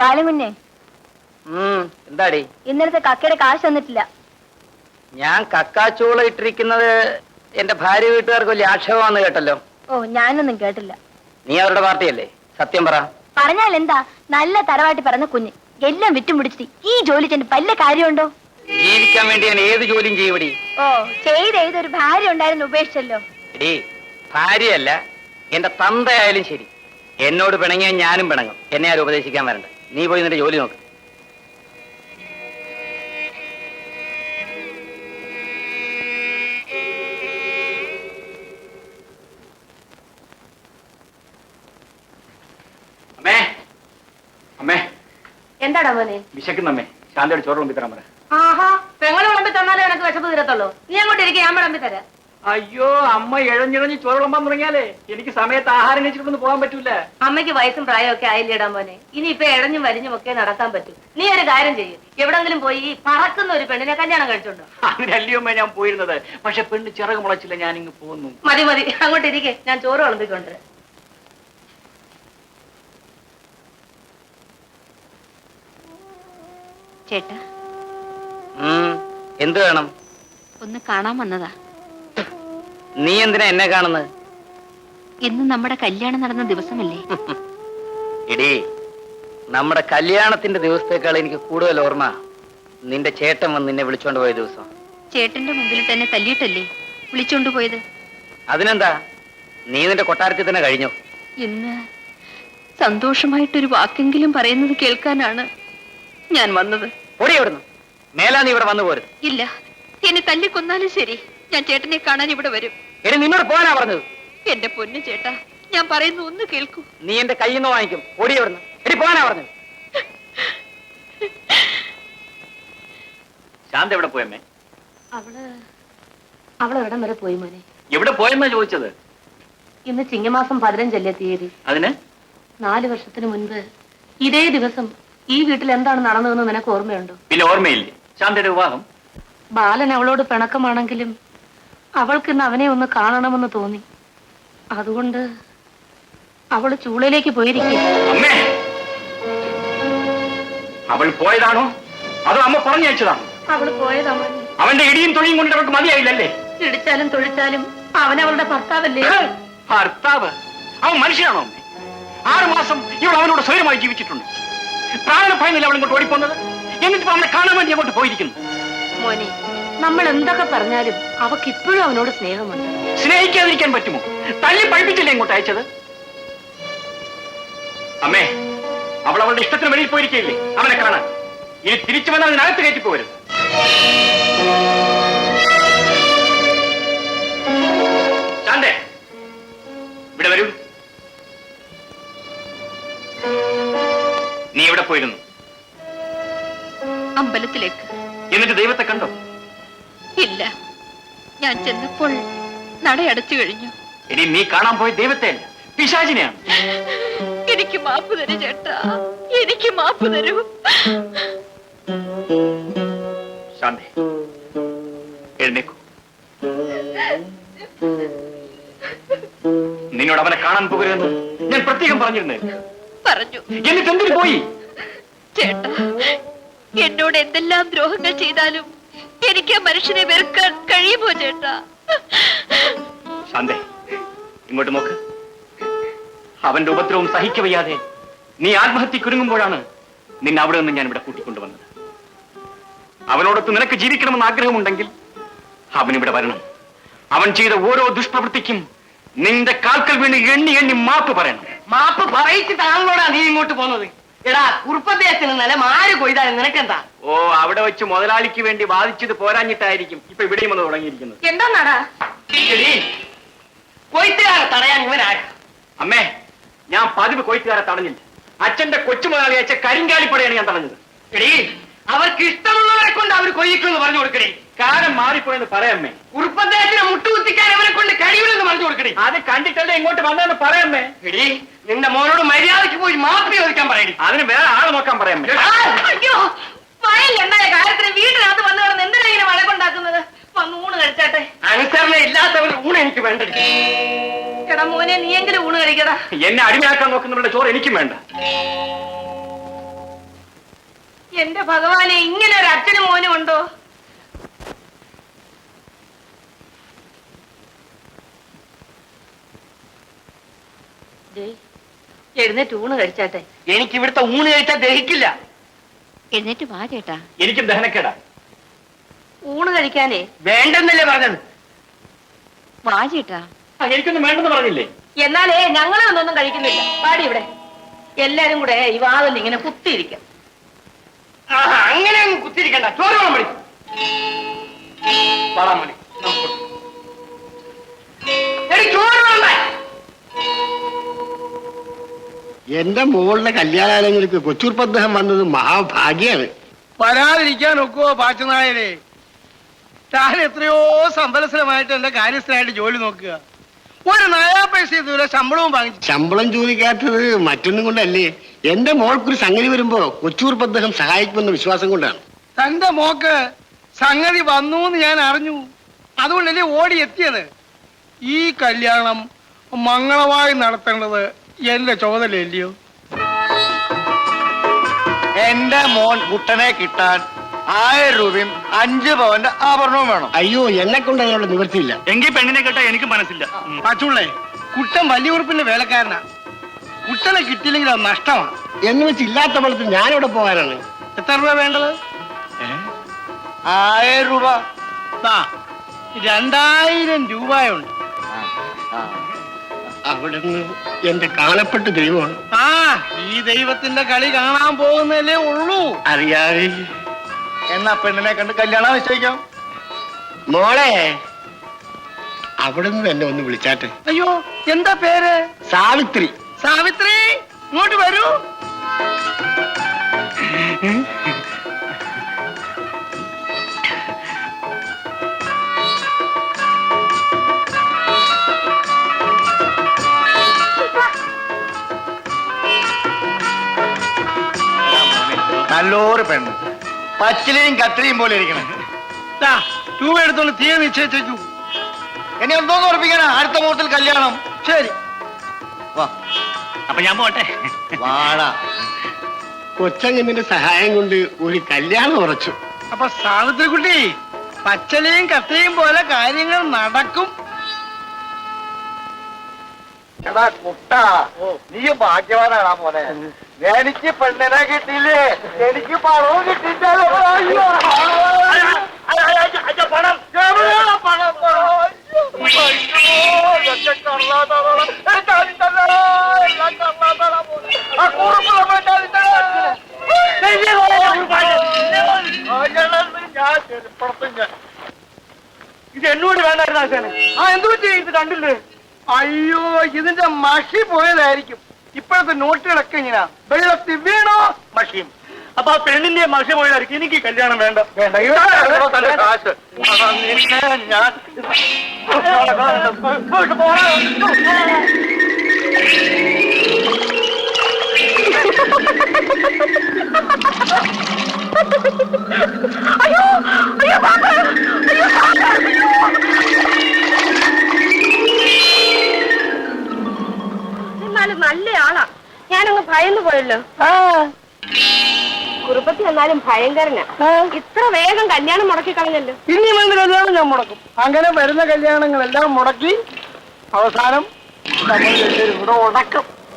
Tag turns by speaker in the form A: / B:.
A: ബാലൻകുഞ്ഞെ,
B: എന്താടി
A: ഇന്നലത്തെ കക്കയുടെ കാശ് തന്നിട്ടില്ല.
B: ഞാൻ കക്കാച്ചൂള ഇട്ടിരിക്കുന്നത് എന്റെ ഭാര്യ വീട്ടുകാർക്ക് വലിയ ആക്ഷേപമാണെന്ന് കേട്ടല്ലോ.
A: ഓ, ഞാനൊന്നും കേട്ടില്ല.
B: നീ അവരുടെ പാർട്ടിയല്ലേ? സത്യം പറ.
A: പറഞ്ഞാൽ എന്താ, നല്ല തറവാട്ടി പറഞ്ഞ കുഞ്ഞ് എല്ലാം വിറ്റും പിടിച്ചിട്ട് ഈ ജോലി ചെന്ന് പല്ല കാര്യമുണ്ടോ?
B: ജീവിക്കാൻ വേണ്ടി ഞാൻ ഏത് ജോലിയും ചെയ്യുവടി.
A: ഓ, ചെയ്തൊരു ഭാര്യ ഉണ്ടായിരുന്നു ഉപേക്ഷിച്ചല്ലോ.
B: എടീ, ഭാര്യയല്ല, എന്റെ തന്തയായാലും ശരി, എന്നോട് പിണങ്ങിയാൽ ഞാനും പിണങ്ങും. എന്നെ ആരും ഉപദേശിക്കാൻ വരണ്ട. നീ പോയി നിന്റെ ജോലി നോക്ക്.
A: എന്താടാ മോനെ?
B: വിശക്കുന്നമ്മേ, ശാന്തയോട് ചോറ് വിളമ്പി തരാൻ പറ.
A: ആഹാ, പെങ്ങളെ വിളമ്പി തന്നാലേ എനിക്ക് വിശപ്പ് തീരത്തുള്ളൂ. നീ അങ്ങോട്ട് ഇരിക്കും, ഞാൻ വിളമ്പി തരാം.
B: അയ്യോ, അമ്മ ഇഴഞ്ഞിഴഞ്ഞ് ചോറ് വിളമ്പാൻ തുടങ്ങിയാലേ എനിക്ക് സമയത്ത് ആഹാരം കഴിച്ചിട്ടൊന്നും പോകാൻ പറ്റൂല.
A: അമ്മയ്ക്ക് വയസ്സും പ്രായമൊക്കെ ആയില്ലേടാ മോനെ. ഇനിയിപ്പൊ ഇഴഞ്ഞും വരിഞ്ഞും ഒക്കെ നടക്കാൻ പറ്റും. നീ ഒരു കാര്യം ചെയ്യും, എവിടെങ്കിലും പോയി പറക്കുന്ന ഒരു പെണ്ണിനെ കല്യാണം കഴിച്ചോണ്ടോ.
B: അതിനല്ലയോമ്മ ഞാൻ പോയിരുന്നത്. പക്ഷെ പെണ്ണ് ചിറക് മുളച്ചില്ല, ഞാൻ ഇങ്ങ് പോന്നു.
A: മതി മതി, അങ്ങോട്ട് ഇരിക്കേ, ഞാൻ ചോറ് വിളമ്പിക്കൊണ്ടുവരാം. ചേട്ടാ,
B: എന്ത് വേണം?
A: ഒന്ന് കാണാൻ വന്നതാ.
B: നീ എന്തിനാ എന്നെ കാണുന്നത്?
A: ഇന്ന് നമ്മുടെ കല്യാണം നടന്ന ദിവസമല്ലേ?
B: എടീ, നമ്മുടെ കല്യാണത്തിന്റെ ദിവസത്തേക്കാൾ എനിക്ക് കൂടുതൽ ഓർമ്മ നിന്റെ ചേട്ടൻ വന്ന് നിന്നെ വിളിച്ചോണ്ട് പോയ ദിവസം.
A: ചേട്ടന്റെ മുമ്പിൽ തന്നെ തല്ലിയിട്ടല്ലേ വിളിച്ചോണ്ട് പോയത്?
B: അതിനെന്താ, നീ നിന്റെ കൊട്ടാരത്തിൽ തന്നെ കഴിഞ്ഞു.
A: ഇന്ന് സന്തോഷമായിട്ടൊരു വാക്കെങ്കിലും പറയുന്നത് കേൾക്കാനാണ് ഞാൻ വന്നത്.
B: ഓടി അവിടുന്ന്, മേലാ നീ ഇവിടെ വന്നു പോരുത്.
A: ഇല്ല, എന്നെ തല്ലിക്കൊന്നാലും ശരി, ഞാൻ ചേട്ടനെ കാണാൻ ഇവിടെ വരും.
B: എടി, നിന്നോട് പോകാനാ പറഞ്ഞത്.
A: എന്റെ പൊന്നു ചേട്ടാ, ഞാൻ പറയുന്നു ഒന്ന് കേൾക്കൂ.
B: നീ എന്റെ കയ്യിൽ നിന്ന് വാങ്ങിക്കും. ഓടി അവിടുന്ന്. എടി, പോകാനാ പറഞ്ഞത്. ശാന്ത എവിടെ പോയമ്മേ?
A: അവള് ഇടം വരെ പോയി മോനെ.
B: എവിടെ പോയെന്നാ ചോദിച്ചത്?
A: ഇന്ന് ചിങ്ങമാസം 15 തീയതി.
B: അതിന്
A: 4 വർഷത്തിന് മുൻപ് ഇതേ ദിവസം ഈ വീട്ടിൽ എന്താണ് നടന്നതെന്ന് നിനക്ക് ഓർമ്മയുണ്ടോ?
B: പിന്നെ ഓർമ്മയില്ലേ? ശാന്തയുടെ വിവാഹം.
A: ബാലൻ അവളോട് പിണക്കമാണെങ്കിലും അവൾക്ക് ഇന്ന് അവനെ ഒന്ന് കാണണമെന്ന് തോന്നി. അതുകൊണ്ട് അവള് ചൂളയിലേക്ക് പോയിരിക്കുക.
B: അമ്മേ, അവൾ പോയതാണോ അതോ അമ്മ പറഞ്ഞയച്ചതാണോ?
A: അവള് പോയതാ.
B: അവന്റെ ഇടിയും തൊഴിയും കൊണ്ട് അവൾക്ക് മതിയായില്ലല്ലേ?
A: ഇടിച്ചാലും തൊഴിച്ചാലും അവനവളുടെ ഭർത്താവല്ലേ?
B: ഭർത്താവ്? അവൻ മനുഷ്യനാണോ അമ്മേ? 6 മാസം ഇവൾ അവനോട് സ്വയമായി ജീവിച്ചിട്ടുണ്ട്. പ്രാണഭയന്നില്ല അവൾ ഇങ്ങോട്ട് ഓടിപ്പോന്നത്. എന്നിട്ടിപ്പോ അവനെ കാണാൻ വേണ്ടി അങ്ങോട്ട് പോയിരിക്കുന്നു.
A: മോനെ, നമ്മൾ എന്തൊക്കെ പറഞ്ഞാലും അവക്ക് ഇപ്പോഴും അവനോട് സ്നേഹമുണ്ട്.
B: സ്നേഹിക്കാതിരിക്കാൻ പറ്റുമോ? തല്ലി പഠിപ്പിച്ചില്ലേ ഇങ്ങോട്ട് അയച്ചത്? അമ്മേ, അവൾ അവളുടെ ഇഷ്ടത്തിന് വെളിയിൽ പോയിരിക്കയില്ലേ അവനെ കാണാൻ? ഇനി തിരിച്ചു വന്നാൽ അതിനകത്ത് കയറ്റിപ്പോവരുത്. ശാന്തേ, ഇവിടെ വരൂ. നീ എവിടെ പോയിരുന്നു?
A: അമ്പലത്തിലേക്ക്.
B: എന്നിട്ട് ദൈവത്തെ കണ്ടോ?
A: ഇല്ല, ഞാൻ ചെന്നപ്പോൾ നടയടച്ചു കഴിഞ്ഞു.
B: ഇനി നീ കാണാൻ പോയ ദൈവത്തെ അല്ല, പിശാചിനെയാണ്.
A: എനിക്ക് മാപ്പ് തരൂ ചേട്ടാ, എനിക്ക് മാപ്പ് തരൂ.
B: ശാന്തി, എഴുന്നേക്കൂ. നിന്നോട് അവനെ കാണാൻ പോകരുതെന്ന് ഞാൻ പ്രത്യേകം പറഞ്ഞിരുന്നേ.
A: പറഞ്ഞു.
B: എന്നിട്ട് എന്തിനു പോയി?
A: ചേട്ടാ, എന്നോട് എന്തെല്ലാം ദ്രോഹങ്ങൾ ചെയ്താലും എനിക്ക് ആ മനുഷ്യനെ വെറുക്കാൻ കഴിയുമോ ചേട്ടാ?
B: ശാന്തേ, ഇങ്ങോട്ട് നോക്ക്. അവന്റെ ഉപദ്രവം സഹിക്കവയ്യാതെ നീ ആത്മഹത്യക്കുരുങ്ങുമ്പോഴാണ് നിന്നെ അവിടെ നിന്ന് ഞാൻ ഇവിടെ കൂട്ടിക്കൊണ്ടുവന്നത്. അവനോടൊത്ത് നിനക്ക് ജീവിക്കണമെന്ന് ആഗ്രഹമുണ്ടെങ്കിൽ അവനിവിടെ വരണം. അവൻ ചെയ്ത ഓരോ ദുഷ്പ്രവൃത്തിക്കും നിന്റെ കാൽക്കൽ വീണ് എണ്ണി എണ്ണി മാപ്പ് പറയണം.
C: മാപ്പ് പറയിച്ചിട്ടാണല്ലോടാ നീ ഇങ്ങോട്ട് പോന്നത്. എടാ, കുറുപ്പദ്ദേഹത്തിന് നല്ല മാര് കൊയ്താലും നിനക്കെന്താ?
B: ഓ, അവിടെ വെച്ച് മുതലാളിക്ക് വേണ്ടി വാദിച്ചത് പോരാഞ്ഞിട്ടായിരിക്കും ഇപ്പൊ ഇവിടെയും വന്ന് തുടങ്ങിയിരിക്കുന്നത്.
A: എന്താന്നാടാ?
C: കൊയ്ത്തുകാരെ തടയാൻ ഇവനാരാ?
B: അമ്മേ, ഞാൻ പതിവ് കൊയ്ത്തുകാരെ തടഞ്ഞില്ല. അച്ഛന്റെ കൊച്ചു മുതലാളി അയച്ച കരിങ്കാലിപ്പടയാണ് ഞാൻ തടഞ്ഞത്.
C: എടീ, അവർക്ക് ഇഷ്ടമുള്ളവരെ കൊണ്ട് അവർ കൊയ്യിക്കുമെന്ന് പറഞ്ഞു കൊടുക്കണേ.
B: കാലം മാറിപ്പോയെന്ന് പറയാമേ.
C: കുറുപ്പദ്ദേഹത്തിന് മുട്ടുകുത്തിക്കാൻ അവരെ കൊണ്ട് കഴിവില്ലെന്ന് പറഞ്ഞു കൊടുക്കണേ.
B: അത് കണ്ടിട്ടല്ലേ ഇങ്ങോട്ട് വന്നതെന്ന് പറയാമേ.
C: എടീ, നിന്റെ മോനോട് മര്യാദയ്ക്ക് പോയി മാപ്പ് ചോദിക്കാൻ പറയണേ.
B: അതിന് വേറെ ആളെ നോക്കാൻ പറയാമേ.
A: അയ്യോ, വയലുണ്ടായ കാര്യത്തിന് വീട്ടിനകത്ത് വന്നു കിടന്ന് എന്തിനാ ഇങ്ങനെ വഴക്കുണ്ടാക്കുന്നത്? വന്ന് ഊണ് കഴിച്ചാട്ടെ.
C: അനുസരണ ഇല്ലാത്തവർ ഊണ് എനിക്ക് വേണ്ട.
A: എടാ മോനെ, നീയെങ്കിലും ഊണ് കഴിക്കടാ.
B: എന്നെ അടിമയാക്കാൻ നോക്കുന്നവരുടെ ചോറ് എനിക്കും വേണ്ട.
A: എന്റെ ഭഗവാനെ, ഇങ്ങനെ ഒരു അച്ഛനും മോനും ഉണ്ടോ? എഴുന്നേറ്റ് ഊണ് കഴിച്ചാട്ടെ.
C: എനിക്ക് ഇവിടുത്തെ ഊണ് കഴിച്ചാൽ ദഹിക്കില്ല.
A: എഴുന്നേറ്റ് വാ ചേട്ടാ.
B: എനിക്കും ദഹനക്കേടാ.
A: ഊണ് കഴിക്കാനേ
C: വേണ്ടെന്നല്ലേ പറഞ്ഞത്?
A: വാ ചേട്ടാ.
B: എനിക്കൊന്നും വേണ്ടെന്ന് പറഞ്ഞില്ലേ?
A: എന്നാലേ ഞങ്ങളെ ഒന്നൊന്നും കഴിക്കുന്നില്ല. പാടി ഇവിടെ എല്ലാരും കൂടെ ഈ വാതിൽ ഇങ്ങനെ കുത്തിയിരിക്കാം.
C: അങ്ങനെ അങ്ങ് കുത്തിരിക്കണ്ട. ചോറ് വേണം മണി.
B: പാടാൻ മണി.
C: ചോറ് വേണ്ടേ?
D: എന്റെ മോളുടെ കല്യാണാലയങ്ങൾക്ക് കൊച്ചൂർപ്പ് അദ്ദേഹം വന്നത് മഹാഭാഗ്യാണ്.
E: വരാതിരിക്കാൻ ഒക്കുവോ പാച്ചനായരെ? താൻ എത്രയോ സമ്പലസരമായിട്ട് എന്റെ കാര്യസ്ഥനായിട്ട് ജോലി നോക്കുക. ഒരു നയാ പൈസ ഇതുവരെ ശമ്പളവും വാങ്ങിച്ചു.
D: ശമ്പളം ചോദിക്കാത്തത് മറ്റൊന്നും കൊണ്ടല്ലേ, എന്റെ മോൾക്കൊരു സംഗതി വരുമ്പോ കൊച്ചൂർപ്പ് അദ്ദേഹം സഹായിക്കുമെന്ന വിശ്വാസം കൊണ്ടാണ്.
E: തന്റെ മോക്ക് സംഗതി വന്നു എന്ന് ഞാൻ അറിഞ്ഞു. അതുകൊണ്ടല്ലേ ഓടി എത്തിയത്. ഈ കല്യാണം മംഗളമായി നടത്തേണ്ടത് എന്റെ ചുമതലയല്ലയോ?
F: എന്റെ മോൻ കുട്ടനെ കിട്ടാൻ 1000 രൂപയും 5 പവന്റെ ആഭരണവും വേണം.
D: അയ്യോ, എന്നെ കൊണ്ട് അതിനുള്ള നിവൃത്തിയില്ല.
B: എങ്കിൽ പെണ്ണിനെ കേട്ടാ എനിക്ക് മനസ്സില്ല.
E: പാച്ചുള്ളേ, കുട്ടൻ വലിയ ഉറുപ്പിന്റെ വേലക്കാരനാ. കുട്ടനെ കിട്ടിയില്ലെങ്കിൽ അത് നഷ്ടമാണ്.
D: എന്ന് വെച്ച് ഇല്ലാത്ത പണത്തിൽ ഞാനിവിടെ പോകാനാണ്.
E: എത്ര രൂപ വേണ്ടത്?
F: 1000 രൂപ.
E: 2000 രൂപയുണ്ട്.
D: അവിടുന്ന് എന്റെ കാണപ്പെട്ട ദൈവമാണ്.
E: ആ, ഈ ദൈവത്തിന്റെ കളി കാണാൻ പോകുന്നല്ലേ ഉള്ളൂ.
D: അറിയാതെ.
F: എന്നാ പെണ്ണിനെ കണ്ട് കല്യാണം നിശ്ചയിക്കാം.
D: മോളെ, അവിടുന്ന് തന്നെ ഒന്ന് വിളിച്ചാട്ടെ.
E: അയ്യോ, എന്താ പേര്?
D: സാവിത്രി.
E: സാവിത്രി, ഇങ്ങോട്ട് വരൂ.
F: നല്ലൊരു പെണ്ണ്, പച്ചിലയും കത്തിരിയും പോലെ ഇരിക്കണം.
E: രൂപ എടുത്തോണ്ട് തീയെ നിശ്ചയിച്ചേക്കൂ.
F: ഇനി എന്തോന്ന് ഉറപ്പിക്കാനാ? അടുത്ത മുഹൂർത്തത്തിൽ കല്യാണം.
E: ശരി,
F: വാ.
B: അപ്പൊ ഞാൻ പോട്ടെ.
F: വാടാ.
D: കൊച്ചങ്ങന്റെ സഹായം കൊണ്ട് ഒരു കല്യാണം ഉറച്ചു.
E: അപ്പൊ സാവിത്രി കുട്ടി, പച്ചലയും കത്തിരിയും പോലെ കാര്യങ്ങൾ നടക്കും.
F: എടാ കുട്ടാ, നീ ഭാഗ്യവാനാടാ മോനെ. എനിക്ക് പെണ്ണിനെ കിട്ടിയില്ലേ, എനിക്ക് പണവും കിട്ടിയിട്ടാലോ. പണം
C: ഇത് എന്നോട് വേണ്ടായിരുന്നു ആശാനെ.
E: എന്ത് പറ്റി? ഇത് കണ്ടില്ലേ? അയ്യോ, ഇതിന്റെ മഷി പോയതായിരിക്കും. ഇപ്പോഴത്തെ നോട്ടുകളൊക്കെ ഇങ്ങനെ വെള്ളത്തിൽ വീണോ മഷിയും.
C: അപ്പൊ ആ പെണ്ണിന്റെ മഷ പോയതായിരിക്കും. എനിക്ക് കല്യാണം വേണ്ട.
F: വേണ്ട. കാശ് ഞാൻ
A: എന്നാലും നല്ല ആളാ. ഞാനങ്ങ് ഭയന്നു പോയല്ലോ. കുറുപ്പത്തി എന്നാലും ഭയങ്കരനാ. ഇത്ര വേഗം കല്യാണം മുടക്കി കളഞ്ഞല്ലോ.
E: ഇനി വന്ന കല്യാണം ഞാൻ മുടക്കും. അങ്ങനെ വരുന്ന കല്യാണങ്ങളെല്ലാം മുടക്കി അവസാനം നമ്മൾ എല്ലാവരും കൂടെ ഉടക്കും.